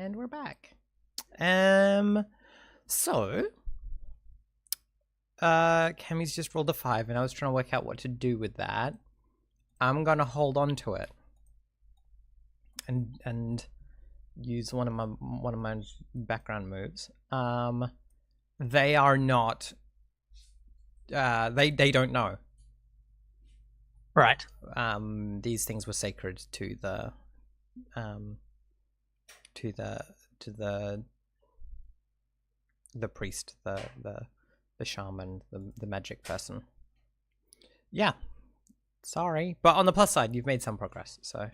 And we're back. So Cammy's just rolled a 5 and I was trying to work out what to do with that. I'm gonna hold on to it and use one of my background moves. They are not they don't know. Right. These things were sacred to the priest, the shaman, the magic person. Yeah. Sorry. But on the plus side, you've made some progress, so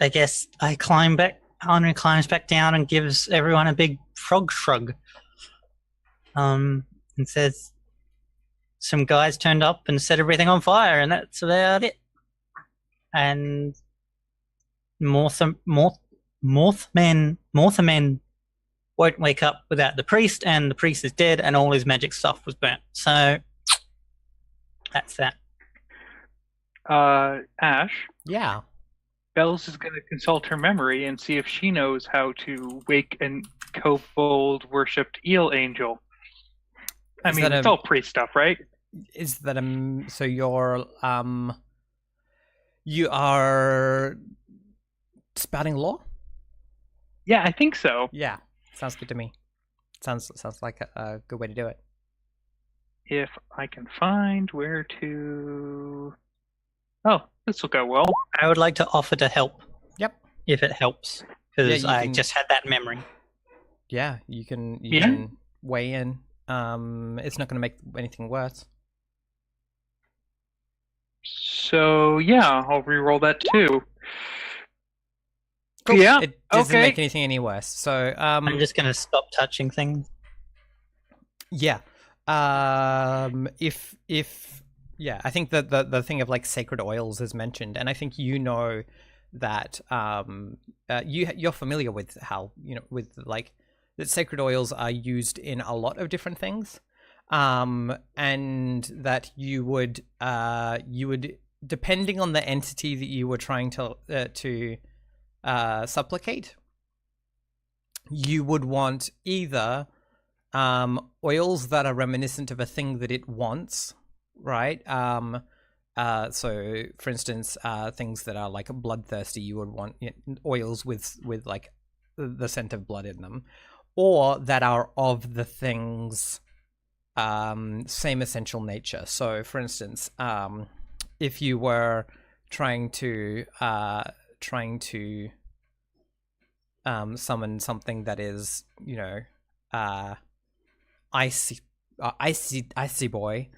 I guess I climb back. Henri climbs back down and gives everyone a big frog shrug. And says, some guys turned up and set everything on fire, and that's about it. And Morthamen won't wake up without the priest, and the priest is dead, and all his magic stuff was burnt. So that's that. Ash? yeah. Bells is going to consult her memory and see if she knows how to wake a kobold-worshipped eel angel. I mean, it's all priest stuff, right? Is that so you're you are spouting law? Yeah, I think so. Yeah, sounds good to me. Sounds like a good way to do it. If I can find where to... Oh, this will go well. I would like to offer to help. Yep. If it helps, because Yeah, I just had that memory. Yeah, you can weigh in. It's not going to make anything worse. So, yeah, I'll re-roll that too. Cool. Yeah, It doesn't okay. make anything any worse. So, I'm just going to stop touching things. Yeah. Yeah, I think that the thing of like sacred oils is mentioned, and I think you know that you're familiar with how, with like that sacred oils are used in a lot of different things, and that you would depending on the entity that you were trying to supplicate, you would want either oils that are reminiscent of a thing that it wants, right? So for instance, things that are like bloodthirsty, you would want oils with like the scent of blood in them, or that are of the thing's same essential nature. So for instance, if you were trying to summon something that is, icy boy,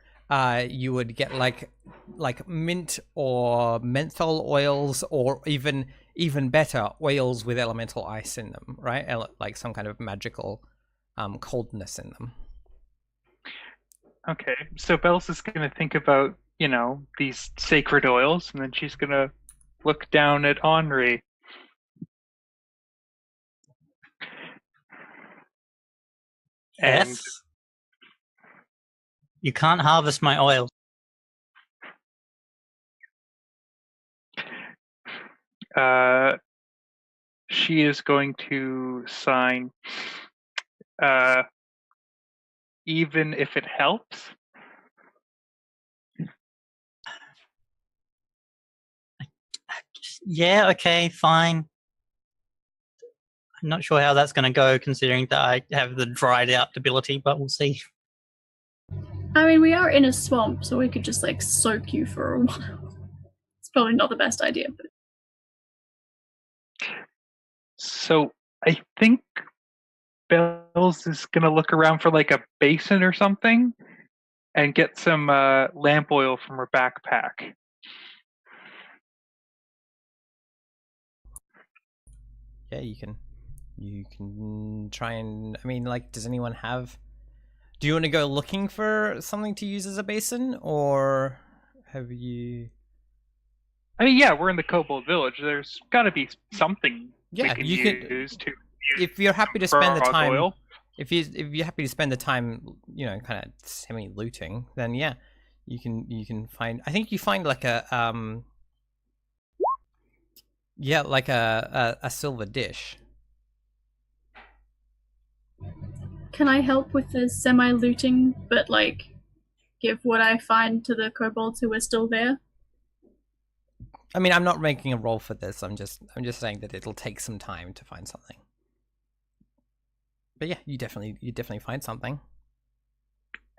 you would get like mint or menthol oils, or even better, oils with elemental ice in them, right? Like some kind of magical coldness in them. Okay, so Bells is going to think about, these sacred oils, and then she's going to look down at Henri. Yes. You can't harvest my oil. She is going to sign, even if it helps. Yeah, okay, fine. I'm not sure how that's going to go, considering that I have the dried out ability, but we'll see. I mean, we are in a swamp, so we could just like soak you for a while. It's probably not the best idea, but So I think Bells is going to look around for like a basin or something and get some lamp oil from her backpack. Yeah, you can try and, I mean, like, does anyone have... Do you want to go looking for something to use as a basin, or have you... I mean, yeah, we're in the Kobold Village. There's got to be something we can you use to... If you're happy to spend the time... Oil. If you're happy to spend the time, kind of semi-looting, then yeah, you can find... I think you find like a... Yeah, like a silver dish. Can I help with the semi-looting, but like give what I find to the kobolds who are still there? I mean, I'm not making a roll for this. I'm just saying that it'll take some time to find something. But yeah, you definitely find something.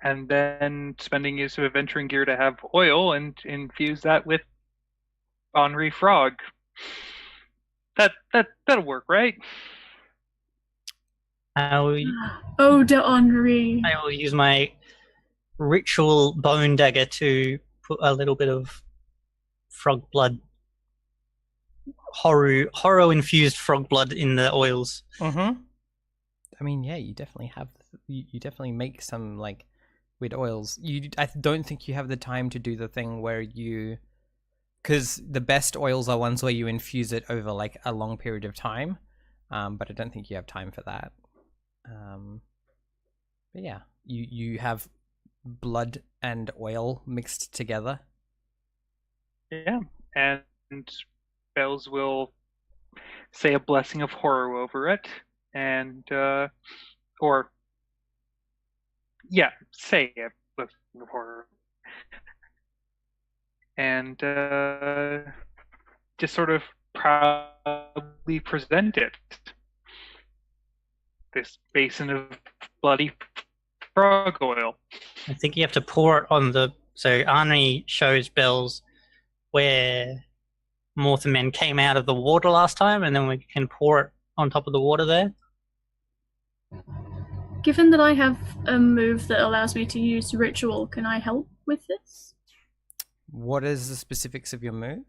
And then spending use of adventuring gear to have oil and infuse that with Henri Frog. That'll work, right? I will Oh, de Henri. use my ritual bone dagger to put a little bit of frog blood, horror infused frog blood in the oils. Mm-hmm. I mean, yeah, you definitely have. You definitely make some like weird oils. I don't think you have the time to do the thing where you, because the best oils are ones where you infuse it over like a long period of time. But I don't think you have time for that. But yeah, you have blood and oil mixed together. Yeah. And Bells will say a blessing of horror over it, and say a blessing of horror, and just sort of proudly present it. This basin of bloody frog oil. I think you have to pour it on the. So Arnie shows Bells where Morthamen came out of the water last time, and then we can pour it on top of the water there. Given that I have a move that allows me to use ritual, can I help with this? What is the specifics of your move?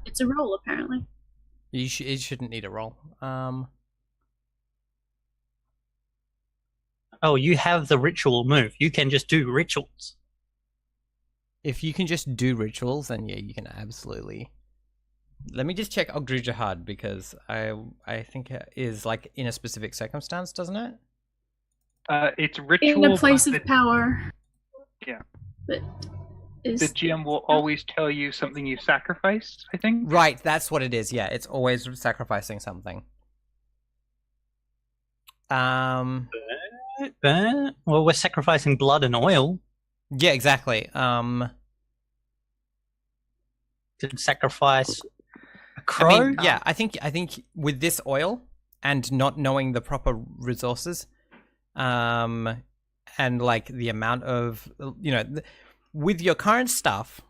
It's a roll, apparently. You shouldn't need a roll. Oh, you have the ritual move. You can just do rituals. If you can just do rituals, then yeah, you can absolutely. Let me just check Ogdru Jihad, because I think it is like in a specific circumstance, doesn't it? It's ritual. In a place of power. Yeah. But the GM will always tell you something you sacrificed, I think. Right, that's what it is. Yeah, it's always sacrificing something. Well, we're sacrificing blood and oil. Yeah, exactly. Did sacrifice a crow? I mean, yeah, I think with this oil and not knowing the proper resources, and like the amount of with your current stuff,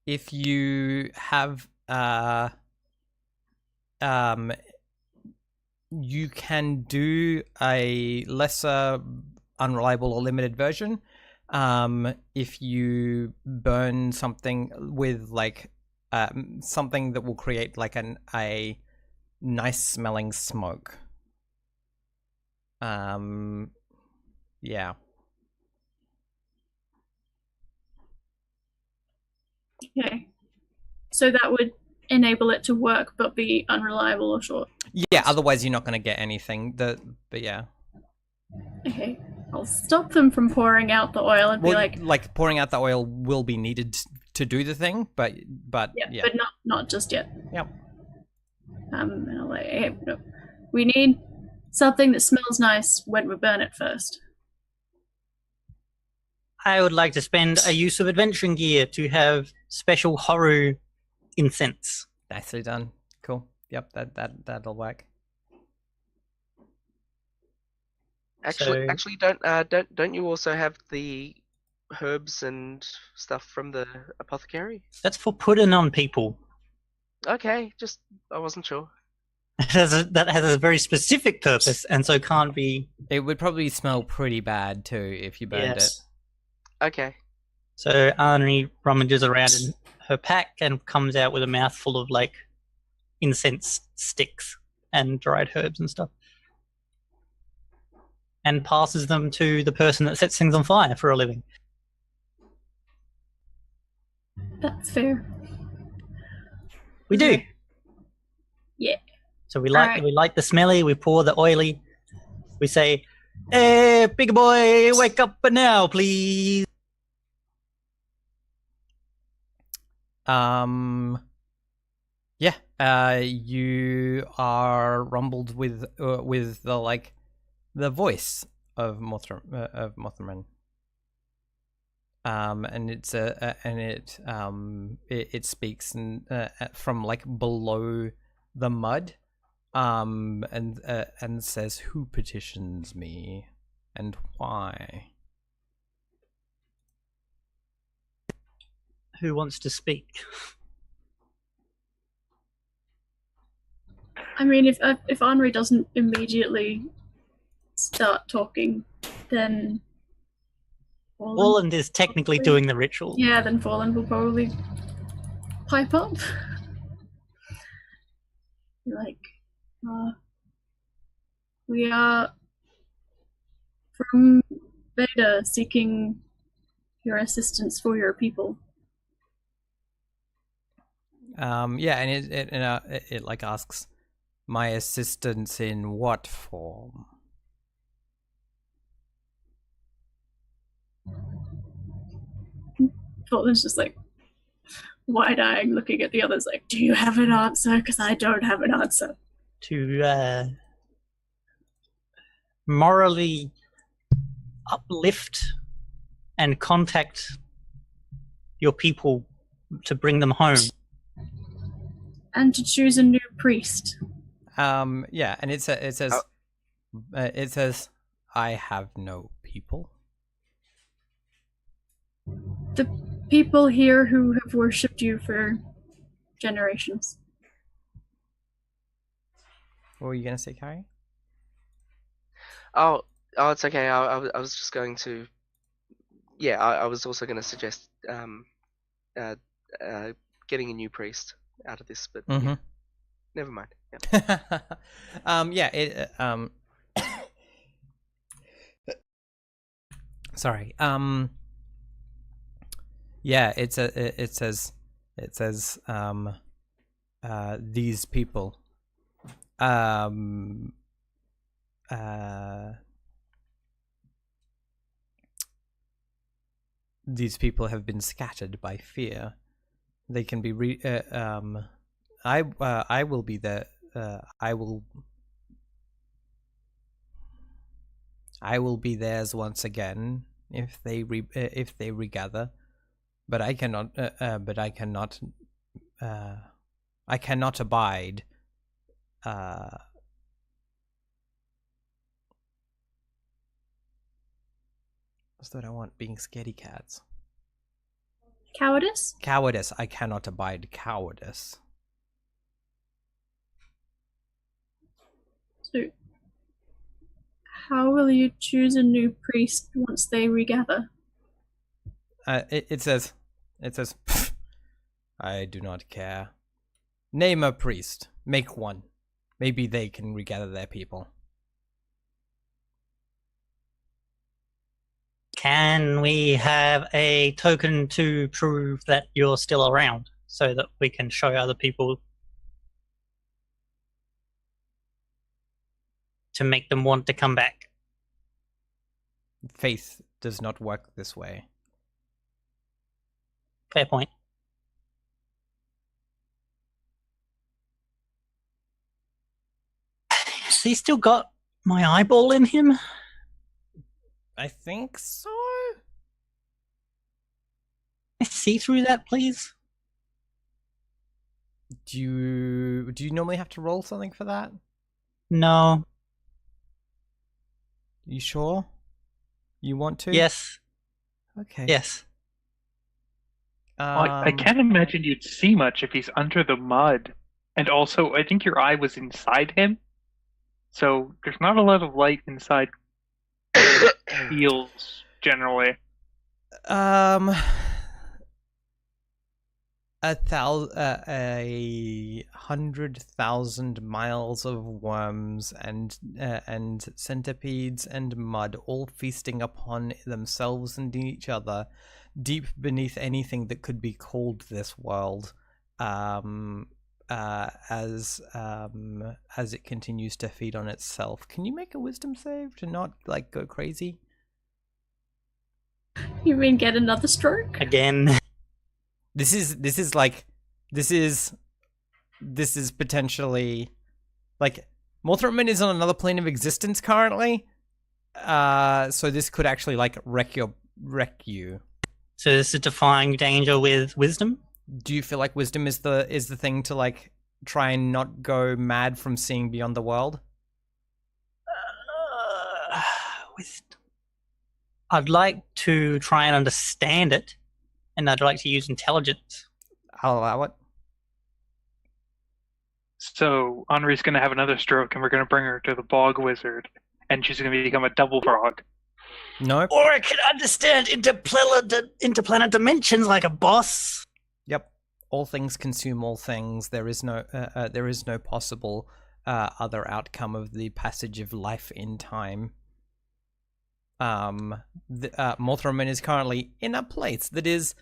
if you have you can do a lesser unreliable or limited version if you burn something with like something that will create like a nice smelling smoke. Yeah. Okay. So that would enable it to work but be unreliable or short. Yeah, otherwise you're not going to get anything. But yeah. Okay. I'll stop them from pouring out the oil and be like pouring out the oil will be needed to do the thing, but yeah. But not just yet. Yep. And I'll like, hey, no. We need something that smells nice when we burn it first. I would like to spend a use of adventuring gear to have special horror incense. Nicely done. Cool. Yep, that'll work. Actually, don't you also have the herbs and stuff from the apothecary? That's for putting on people. Okay, I wasn't sure. That has a very specific purpose, and so can't be. It would probably smell pretty bad too if you burned it. Okay. So Arnie rummages around in her pack and comes out with a mouthful of like incense sticks and dried herbs and stuff, and passes them to the person that sets things on fire for a living. That's fair. We do. Yeah. So we light the smelly, we pour the oily. We say, Hey, big boy, wake up now, please. Yeah. You are rumbled with the voice of Mothman. And it speaks from like below the mud, and says, "Who petitions me, and why?" Who wants to speak? I mean, if Henri doesn't immediately start talking, then Orland is technically doing the ritual. Yeah, then Fallen will probably pipe up. Like, we are from Veda seeking your assistance for your people. Yeah, and it like asks, "My assistance in what form?" Fulton's just like wide-eyed, looking at the others like, do you have an answer? Because I don't have an answer. To morally uplift and contact your people to bring them home. And to choose a new priest. Yeah, and it says, "I have no people." The people here who have worshipped you for generations. What were you gonna say, Carrie? Oh, it's okay. I was just going to. Yeah, I was also going to suggest getting a new priest out of this, but yeah, never mind. Yeah. Sorry. Yeah, it says these people these people have been scattered by fear. They can be I will be there. I will be theirs once again if they regather, but I cannot. I cannot abide. What's that I want? Being scaredy cats. Cowardice? Cowardice. I cannot abide cowardice. So, how will you choose a new priest once they regather? It says, I do not care. Name a priest. Make one. Maybe they can regather their people. Can we have a token to prove that you're still around so that we can show other people to make them want to come back? Faith does not work this way. Fair point. Has he still got my eyeball in him? I think so. Can I see through that, please? Do you normally have to roll something for that? No. You sure? You want to? Yes. Okay. Yes. I can't imagine you'd see much if he's under the mud. And also, I think your eye was inside him. So there's not a lot of light inside eels, generally. 100,000 miles of worms and centipedes and mud, all feasting upon themselves and each other, deep beneath anything that could be called this world. as it continues to feed on itself. Can you make a wisdom save to not like go crazy? You mean get another stroke? Again. This is potentially like Mothraman is on another plane of existence currently. So this could actually like wreck you. So this is defying danger with wisdom? Do you feel like wisdom is the thing to like try and not go mad from seeing beyond the world? Wisdom. I'd like to try and understand it, and I'd like to use intelligence. I'll allow it. So Henri's going to have another stroke, and we're going to bring her to the bog wizard, and she's going to become a double frog. Nope. Or I can understand interplanet dimensions like a boss. Yep. All things consume all things. There is no possible other outcome of the passage of life in time. Mothraman is currently in a place that is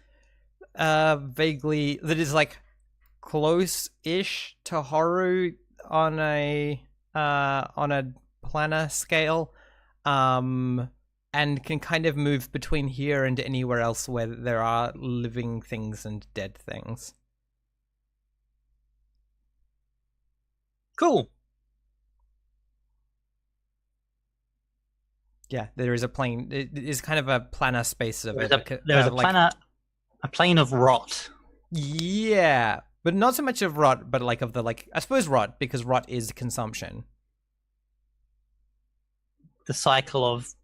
like close-ish to Haru on a planar scale, and can kind of move between here and anywhere else where there are living things and dead things. Cool. Yeah, there is a plane. It is kind of a planar space of it. There's a plane of rot. Yeah, but not so much of rot, but like of the like I suppose rot, because rot is consumption. The cycle of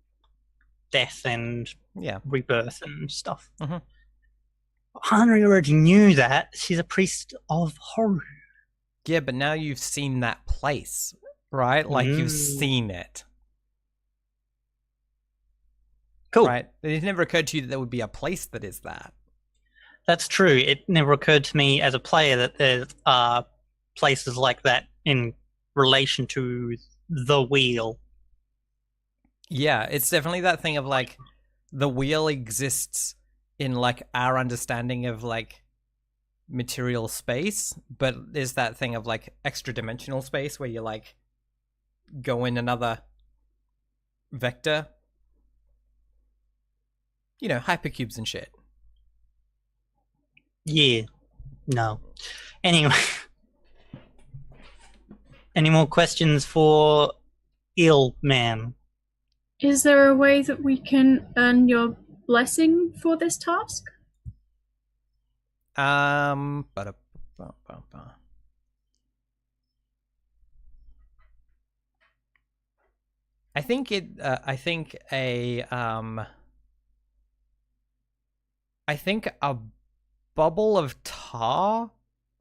death and Yeah, rebirth and stuff. Mhm. Henri already knew that. She's a priest of Haru. yeah, but now you've seen that place, right? Like you've Mm. seen it, Cool. right? It never occurred to you that there would be a place that is that. That's true. It never occurred to me as a player that there's places like that in relation to the wheel. Yeah, it's definitely that thing of like the wheel exists in like our understanding of like material space, but there's that thing of like extra dimensional space where you like go in another vector. You know, hypercubes and shit. Yeah. No. Anyway. Any more questions for Ill Man? Is there a way that we can earn your blessing for this task? Ba-da-ba-ba-ba. I think it. I think a bubble of tar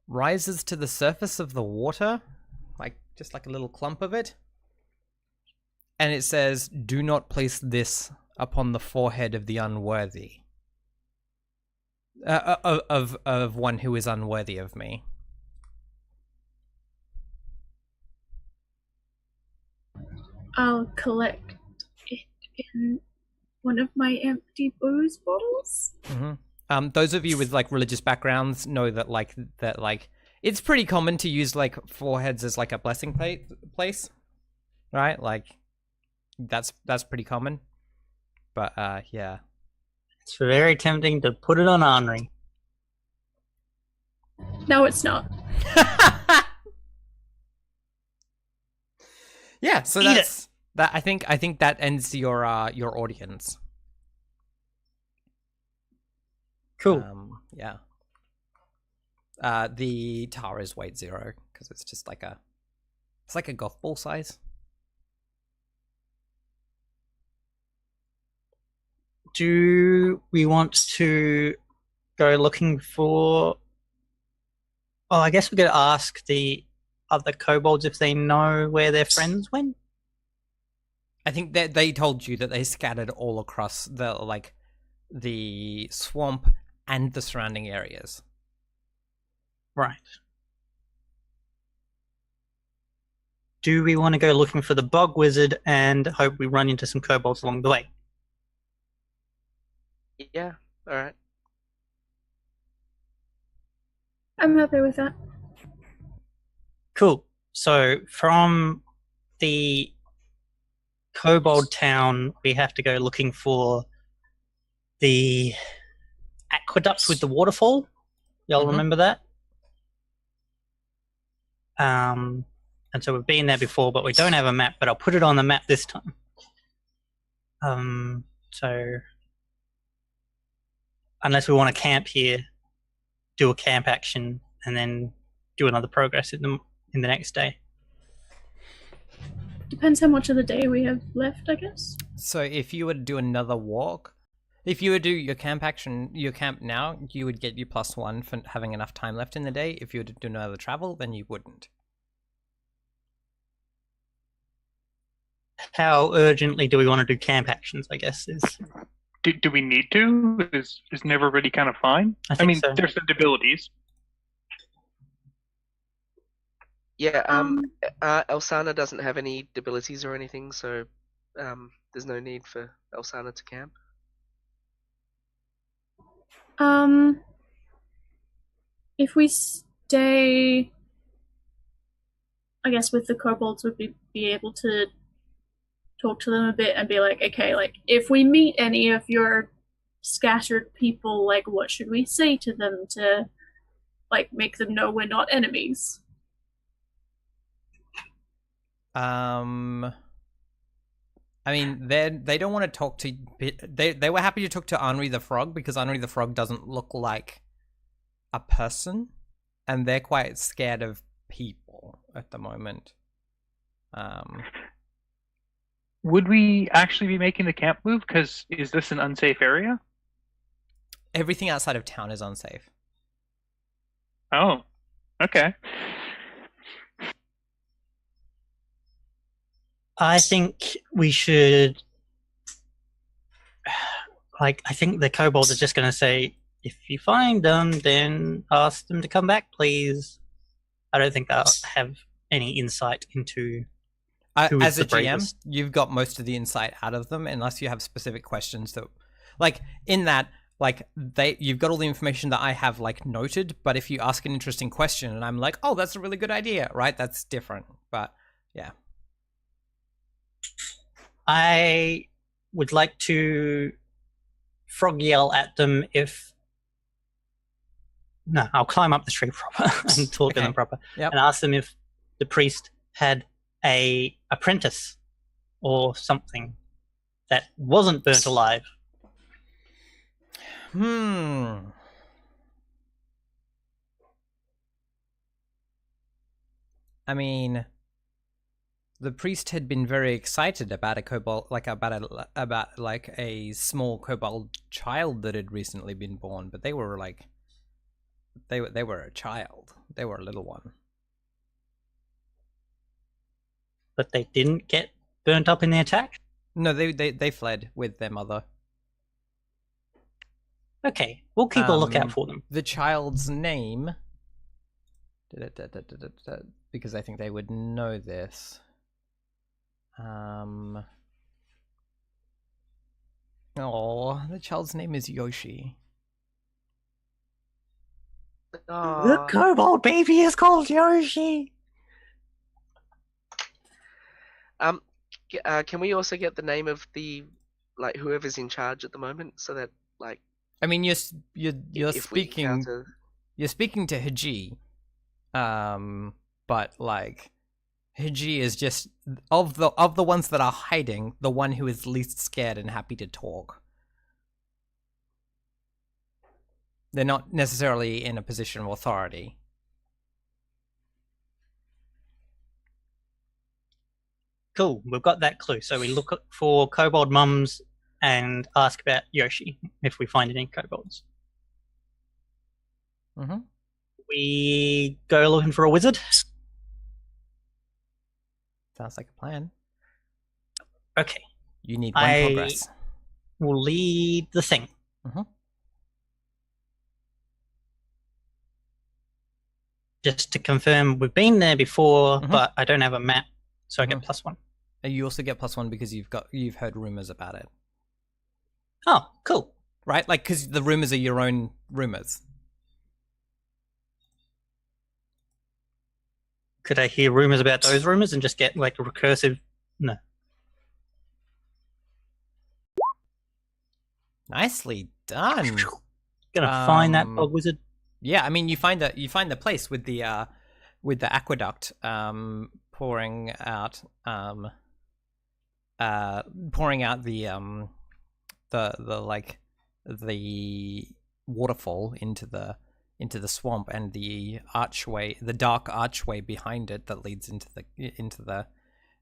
rises to the surface of the water, like just like a little clump of it, and it says, "Do not place this upon the forehead of the unworthy." Of one who is unworthy of me. I'll collect it in one of my empty booze bottles. Mm-hmm. Those of you with like religious backgrounds know that it's pretty common to use like foreheads as like a blessing place, right? Like that's pretty common. But yeah. It's very tempting to put it on Henri. No, it's not. Yeah, so Eat that's that. I think that ends your audience. Cool. Yeah. The tar is weight 0 because it's just like a golf ball size. Do we want to go looking for... Oh, I guess we could ask the other kobolds if they know where their friends went. I think that they told you that they scattered all across the swamp and the surrounding areas. Right. Do we want to go looking for the bog wizard and hope we run into some kobolds along the way? Yeah, alright. I'm happy with that. Cool. So from the Kobold Town, we have to go looking for the aqueduct with the waterfall. Y'all Mhm. remember that? And so we've been there before, but we don't have a map. But I'll put it on the map this time. So unless we want to camp here, do a camp action, and then do another progress in the next day. Depends how much of the day we have left, I guess. So if you were to do another walk, if you would do your camp action, your camp now, you would get your +1 for having enough time left in the day. If you were to do another travel, then you wouldn't. How urgently do we want to do camp actions, I guess, is... Do we need to? Isn't everybody kind of fine? I mean, so. There's some abilities. Yeah, Elsana doesn't have any abilities or anything, so there's no need for Elsana to camp. If we stay, I guess with the kobolds, would be able to talk to them a bit and be like, okay, like if we meet any of your scattered people, like what should we say to them to like make them know we're not enemies? I mean, they don't want to talk to. They were happy to talk to Henri the Frog because Henri the Frog doesn't look like a person, and they're quite scared of people at the moment. Would we actually be making the camp move? Because is this an unsafe area? Everything outside of town is unsafe. Oh, okay. I think we should... I think the kobolds are just going to say, if you find them, then ask them to come back, please. I don't think they'll have any insight into who as is a the bravest. GM, you've got most of the insight out of them, unless you have specific questions that, like in that, like you've got all the information that I have like noted. But if you ask an interesting question and I'm like, oh, that's a really good idea, right? That's different. But yeah, I would like to frog yell at them if... No, I'll climb up the tree proper and talk to them proper. Yep. And ask them if the priest had a apprentice or something that wasn't burnt alive. I mean, the priest had been very excited about a kobold, like about like a small kobold child that had recently been born, but they were like, they were a child. They were a little one. But they didn't get burnt up in the attack? No, they fled with their mother. Okay, we'll keep a lookout for them. The child's name, because I think they would know this. Oh, the child's name is Yoshi. The kobold baby is called Yoshi. Can we also get the name of the whoever's in charge at the moment, so that like? I mean, you're speaking to Haji, but like Haji is just of the ones that are hiding, the one who is least scared and happy to talk. They're not necessarily in a position of authority. Cool, we've got that clue. So we look for kobold mums and ask about Yoshi if we find any kobolds. Mm-hmm. We go looking for a wizard. Sounds like a plan. Okay. You need one progress. We'll lead the thing. Mm-hmm. Just to confirm, we've been there before, but I don't have a map, so I get +1. And you also get +1 because you've heard rumors about it. Oh, cool. Right? Like, because the rumors are your own rumors. Could I hear rumors about those rumors and just get like a recursive? No. Nicely done. Gonna find that bog wizard. Yeah, I mean you find the place with the aqueduct pouring out the waterfall into the swamp, and the archway, the dark archway behind it that leads into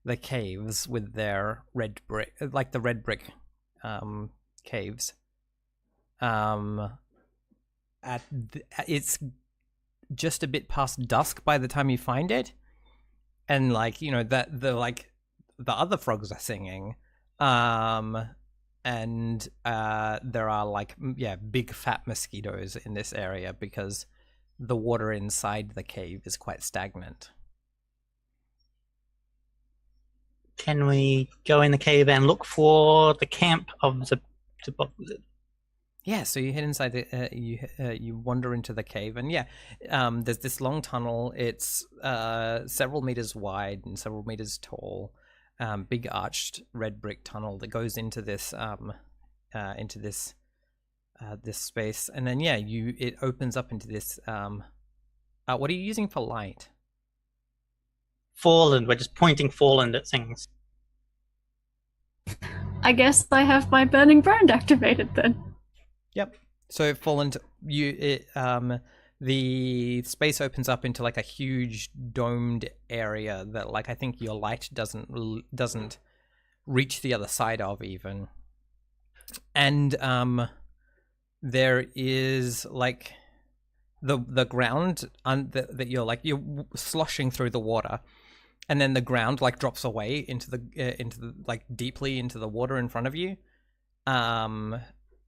the caves with their red brick, like the red brick caves. It's just a bit past dusk by the time you find it, and like that the other frogs are singing, and there are like big fat mosquitoes in this area because the water inside the cave is quite stagnant. Can we go in the cave and look for the camp of the bog wizard? Yeah, so you head inside you wander into the cave, and there's this long tunnel. It's several meters wide and several meters tall, big arched red brick tunnel that goes into this this space, and then it opens up into this. What are you using for light? Fallen. We're just pointing Fallen at things. I guess I have my burning brand activated then. Yep. So Fallen, the space opens up into like a huge domed area that like I think your light doesn't reach the other side of even. And there is like the ground that you're sloshing through the water, and then the ground like drops away into the like deeply into the water in front of you.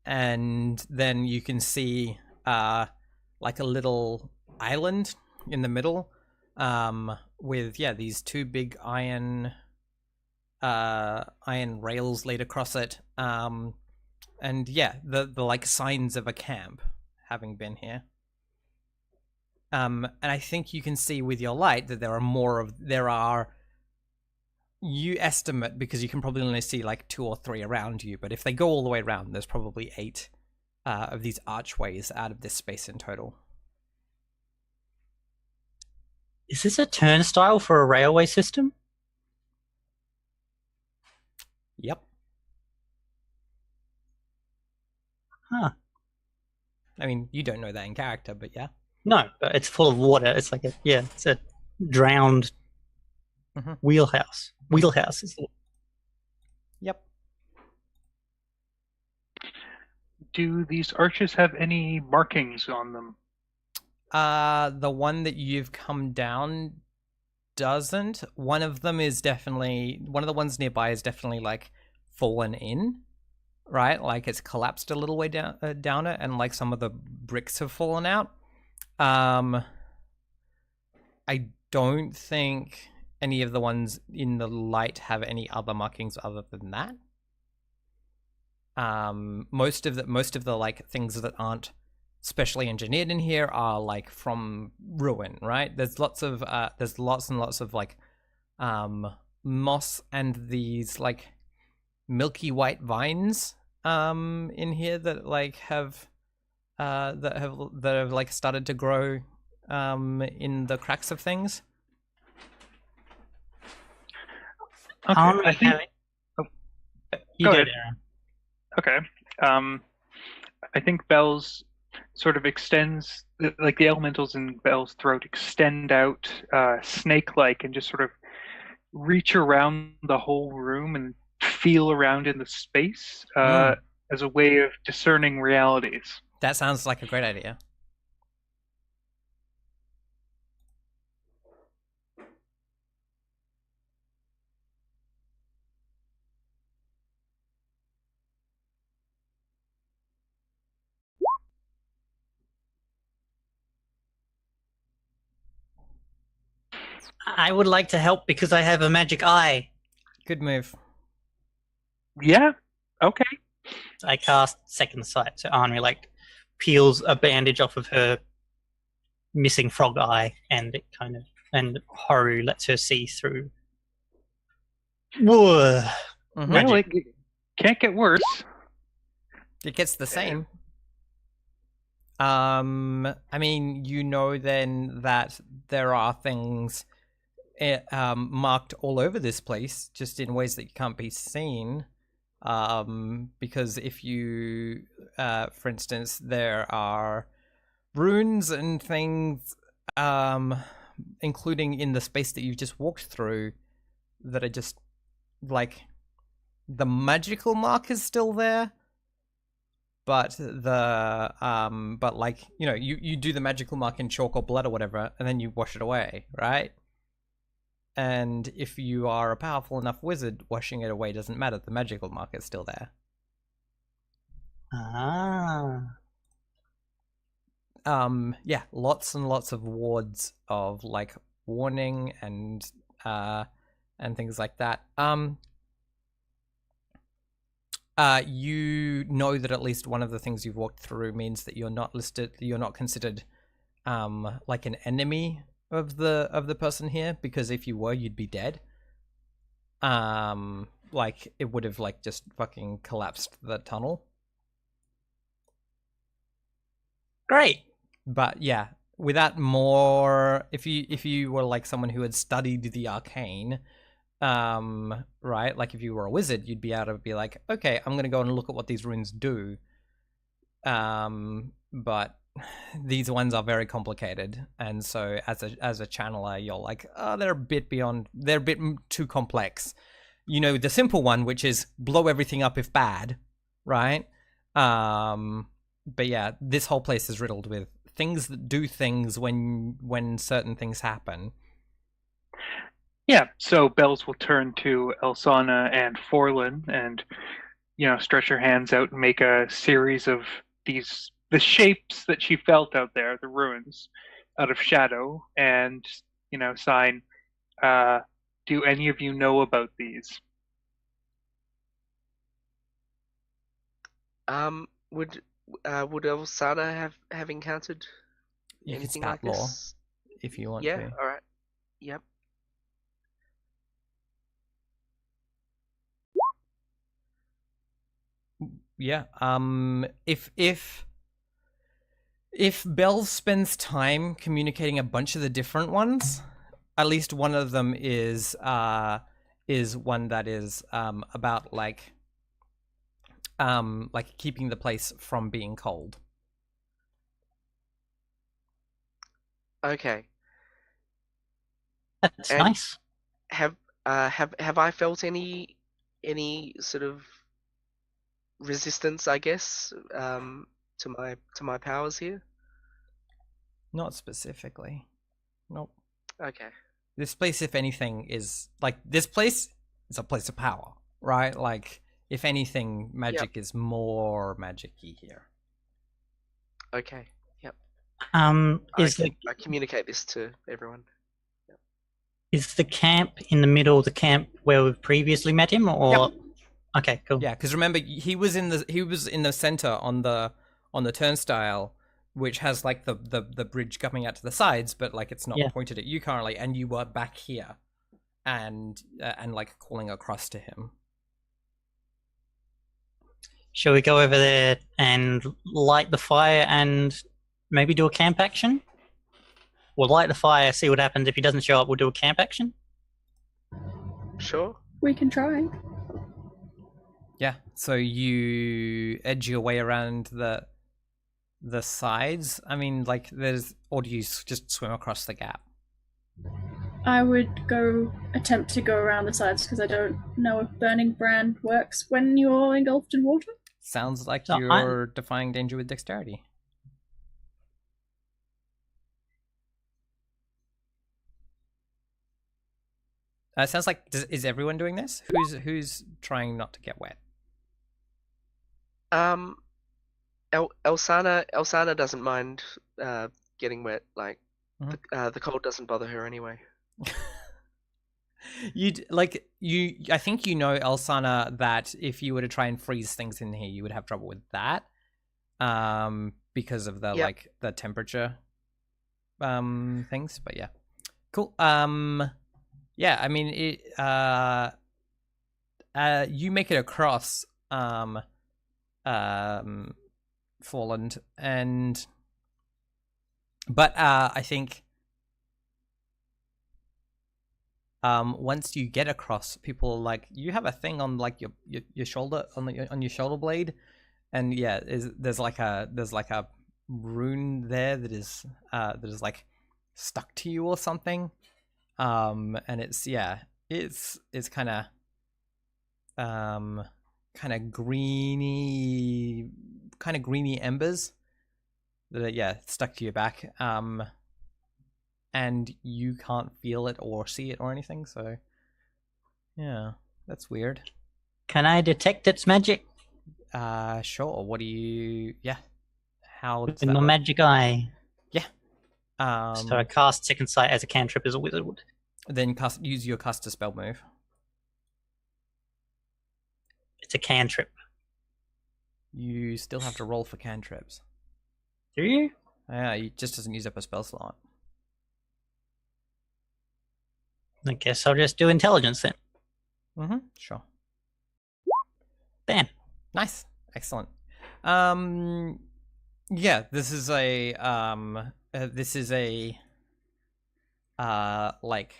And then you can see like a little island in the middle, with these two big iron rails laid across it, and the like signs of a camp having been here. And I think you can see with your light that you estimate, because you can probably only see like 2 or 3 around you, but if they go all the way around, there's probably 8 of these archways out of this space in total. Is this a turnstile for a railway system? Yep. Huh. I mean, you don't know that in character, but yeah. No, but it's full of water. It's like it's a drowned wheelhouse. Wheelhouse is the... Yep. Do these arches have any markings on them? The one that you've come down doesn't. One of the ones nearby is definitely like fallen in, right? Like it's collapsed a little way down it, and like some of the bricks have fallen out. I don't think any of the ones in the light have any other markings other than that. Most of the like things that aren't specially engineered in here are like from ruin, right? There's lots and lots of like moss and these like milky white vines in here that like have like started to grow in the cracks of things. Okay, I think. Go ahead. Okay. I think Belle's sort of extends, like the elementals in Belle's throat extend out snake-like and just sort of reach around the whole room and feel around in the space as a way of discerning realities. That sounds like a great idea. I would like to help because I have a magic eye. Good move. Yeah. Okay. I cast Second Sight, so Henri like peels a bandage off of her missing frog eye, and it kind of and Haru lets her see through. Whoa! Mhm. Magic. Well, it can't get worse. It gets the same. I mean, you know then that there are things marked all over this place, just in ways that can't be seen. Because if you, for instance, there are runes and things, including in the space that you've just walked through, that are just like the magical mark is still there, but but like, you know, you do the magical mark in chalk or blood or whatever, and then you wash it away, right? And if you are a powerful enough wizard, washing it away doesn't matter. The magical mark is still there. Ah. Yeah, lots and lots of wards of like warning and things like that. You know that at least one of the things you've walked through means that you're not considered like an enemy of the person here, because if you were, you'd be dead. Like it would have like just fucking collapsed the tunnel. Great. But yeah, without more, if you were like someone who had studied the arcane, right, like if you were a wizard, you'd be able to be like, okay, I'm gonna go and look at what these runes do. But these ones are very complicated, and so as a channeler, you're like, oh, they're a bit too complex. You know, the simple one, which is blow everything up if bad, right? But yeah, this whole place is riddled with things that do things when certain things happen. Yeah, so Bells will turn to Elsana and Forlin and, you know, stretch her hands out and make a series of the shapes that she felt out there, the ruins, out of shadow, and, you know, sign, do any of you know about these? Would Elsana have encountered You could anything spout like lore this? if you want Yeah. to. All right. Yep. Yeah. If Bells spends time communicating a bunch of the different ones, at least one of them is one that is about like keeping the place from being cold. Okay. That's And nice. Have I felt any sort of resistance, I guess, to my powers here? Not specifically. Nope. Okay. This place, if anything, is like this place is a place of power, right? Like, if anything, magic is more magic-y here. Okay. Yep. I communicate this to everyone. Is the camp in the middle the camp where we've previously met him, or? Yep. Okay, cool. Yeah, because remember he was in the center on the turnstile, which has like the bridge coming out to the sides, but like it's not pointed at you currently, and you were back here, and like calling across to him. Shall we go over there and light the fire and maybe do a camp action? We'll light the fire, see what happens. If he doesn't show up, we'll do a camp action. Sure. We can try. Yeah, so you edge your way around the sides. I mean, like or do you just swim across the gap? I would attempt to go around the sides because I don't know if Burning Brand works when you're engulfed in water. Sounds like you're defying danger with dexterity. Sounds like is everyone doing this? Who's trying not to get wet? Elsana doesn't mind getting wet. Like the cold doesn't bother her anyway. I think you know, Elsana, that if you were to try and freeze things in here, you would have trouble with that, because of the the temperature things. But yeah, Cool. Yeah, I mean it. You make it across. Fallen, and but I think once you get across, people are like, you have a thing on like your shoulder on your shoulder blade, and yeah, there's like a rune there that is like stuck to you or something, and it's kind of greeny embers that are stuck to your back, and you can't feel it or see it or anything, so yeah, that's weird. Can I detect its magic? Sure. What do you how does With that my work? magic eye. So So I cast Second Sight as a cantrip as a wizard would. then use your cast a spell move. It's a cantrip. You still have to roll for cantrips. Do you? Yeah, it just doesn't use up a spell slot. I guess I'll just do intelligence then. Sure. Bam. Nice. Excellent. Yeah, this is a like,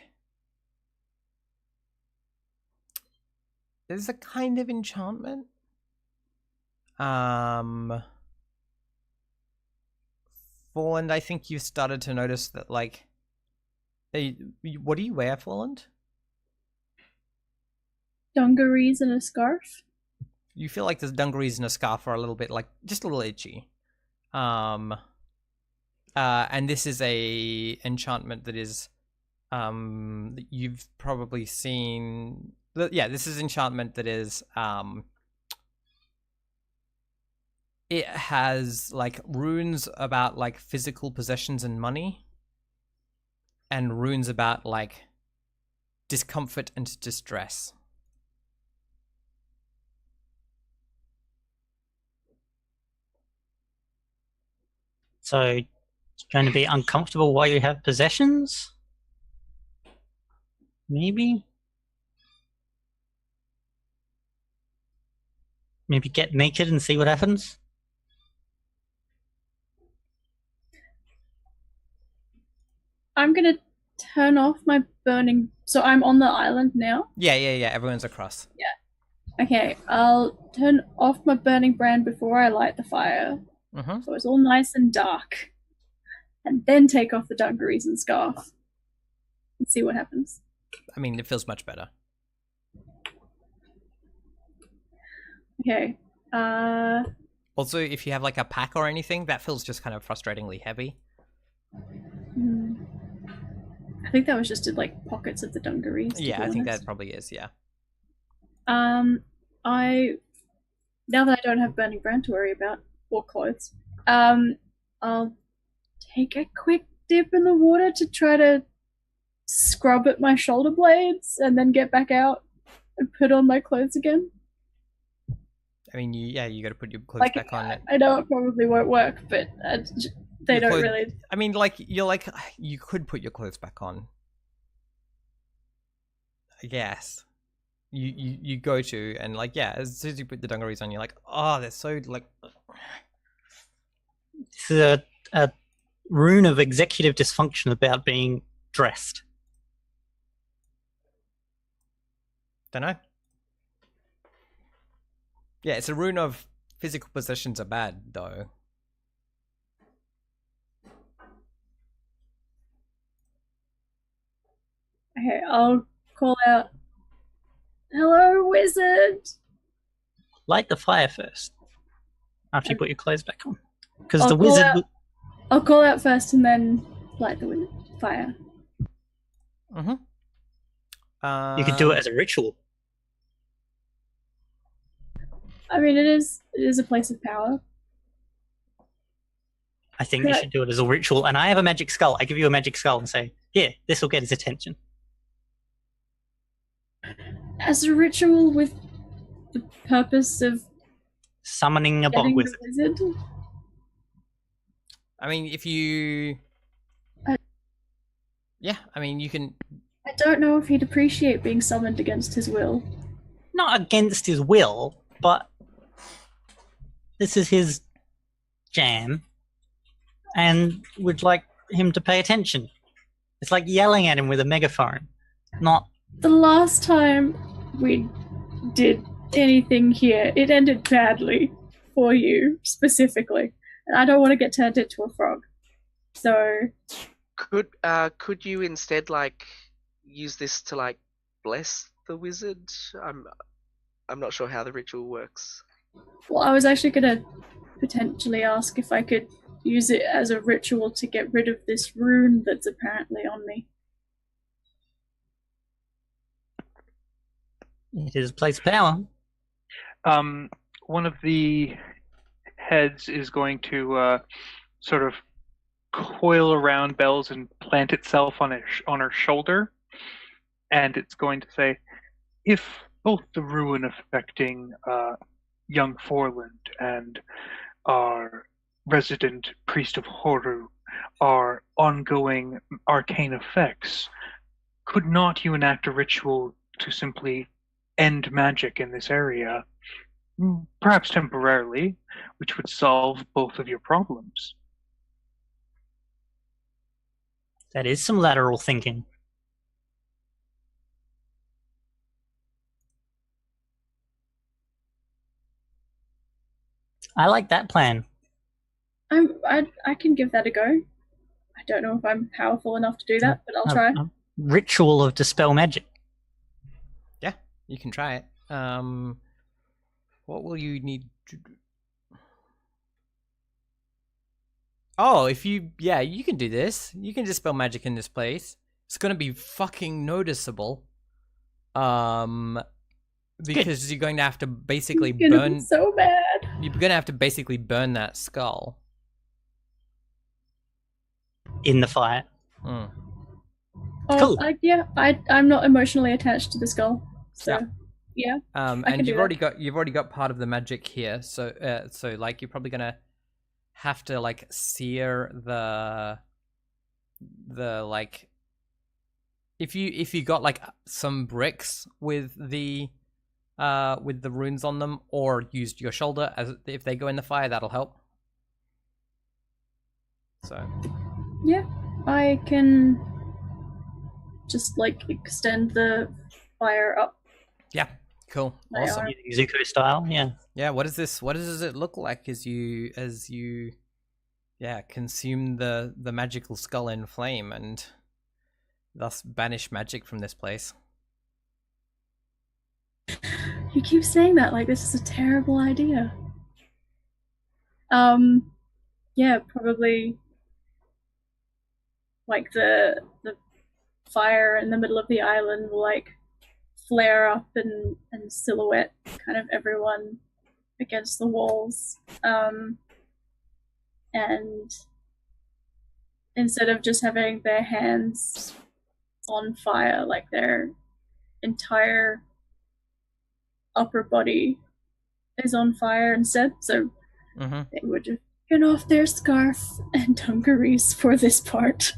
this is a kind of enchantment. Forland, I think you've started to notice that, like, what do you wear, Forland? Dungarees and a scarf. You feel like the dungarees and a scarf are a little bit, like, just a little itchy. And this is a enchantment that is, that you've probably seen. Yeah, this is enchantment that is, it has like runes about like physical possessions and money, and runes about like discomfort and distress. So it's going to be uncomfortable while you have possessions? Maybe? Maybe get naked and see what happens? I'm gonna turn off my burning. So I'm on the island now. Yeah. Everyone's across. Okay, I'll turn off my burning brand before I light the fire, so it's all nice and dark, and then take off the dungarees and scarf and see what happens. I mean, it feels much better. Okay. Also, if you have like a pack or anything, that feels just kind of frustratingly heavy. I think that was just in like pockets of the dungarees. Yeah, I think that probably is. Yeah. Now that I don't have burning brand to worry about or clothes, I'll take a quick dip in the water to try to scrub at my shoulder blades, and then get back out and put on my clothes again. I mean, you got to put your clothes back on. I know it probably won't work, but they don't really. I mean, you could put your clothes back on. I guess. You go to, and like, yeah, as soon as you put the dungarees on, you're like, oh, they're so like. This is a rune of executive dysfunction about being dressed. Don't know. Yeah, it's a rune of physical possessions are bad, though. Okay, I'll call out, "Hello, wizard!" Light the fire first, after you put your clothes back on. Because the wizard... I'll call out first and then light the fire. You could do it as a ritual. I mean, it is a place of power. I think you should do it as a ritual. And I have a magic skull. I give you a magic skull and say, here, this will get his attention. As a ritual with the purpose of summoning a bog wizard. I mean, if you... Yeah, I mean, you can. I don't know if he'd appreciate being summoned against his will. Not against his will, but this is his jam, and would like him to pay attention. It's like yelling at him with a megaphone, not. The last time we did anything here, it ended badly for you specifically, and I don't want to get turned into a frog. So could you instead like use this to like bless the wizard? I'm not sure how the ritual works. well, I was actually gonna potentially ask if I could use it as a ritual to get rid of this rune that's apparently on me. It is a place of power. One of the heads is going to sort of coil around Bells and plant itself on her shoulder, and it's going to say, if both the ruin affecting young Forland and our resident priest of Horu are ongoing arcane effects, could not you enact a ritual to simply end magic in this area, perhaps temporarily, which would solve both of your problems? That is some lateral thinking. I like that plan. I can give that a go. I don't know if I'm powerful enough to do that, but I'll try. A ritual of dispel magic. Yeah, you can try it. What will you need to do? Oh, you can do this. You can dispel magic in this place. It's gonna be fucking noticeable. Because you're going to have to basically It's gonna burn. be so bad. You're gonna have to basically burn that skull. In the fire. Mm. Oh, Cool. I'm not emotionally attached to the skull, so Yeah. I can And do you've already got part of the magic here, so like you're probably gonna have to like sear the like if you got like some bricks with the runes on them, or used your shoulder as if they go in the fire, that'll help. So Yeah, I can just like extend the fire up. yeah, cool, My awesome. arm. Zuko style, yeah. Yeah, what does it look like as you consume the magical skull in flame and thus banish magic from this place? You keep saying that like this is a terrible idea. Yeah, probably like the fire in the middle of the island will like flare up and silhouette kind of everyone against the walls. And instead of just having their hands on fire, like their entire upper body is on fire instead. So they would have taken off their scarf and dungarees for this part.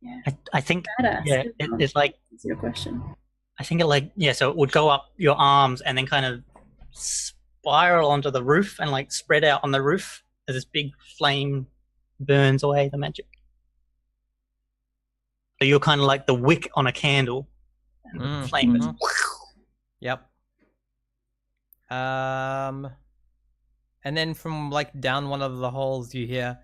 Yeah, I think badass. yeah, it's like Is your question? I think so it would go up your arms and then kind of spiral onto the roof and like spread out on the roof as this big flame burns away the magic. So you're kind of like the wick on a candle, and the flame is. Yep. And then from like down one of the halls, you hear,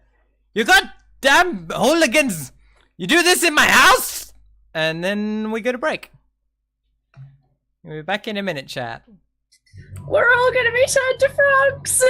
"You goddamn hooligans! You do this in my house!" And then we go to break. We'll be back in a minute, chat. We're all gonna be turned to frogs.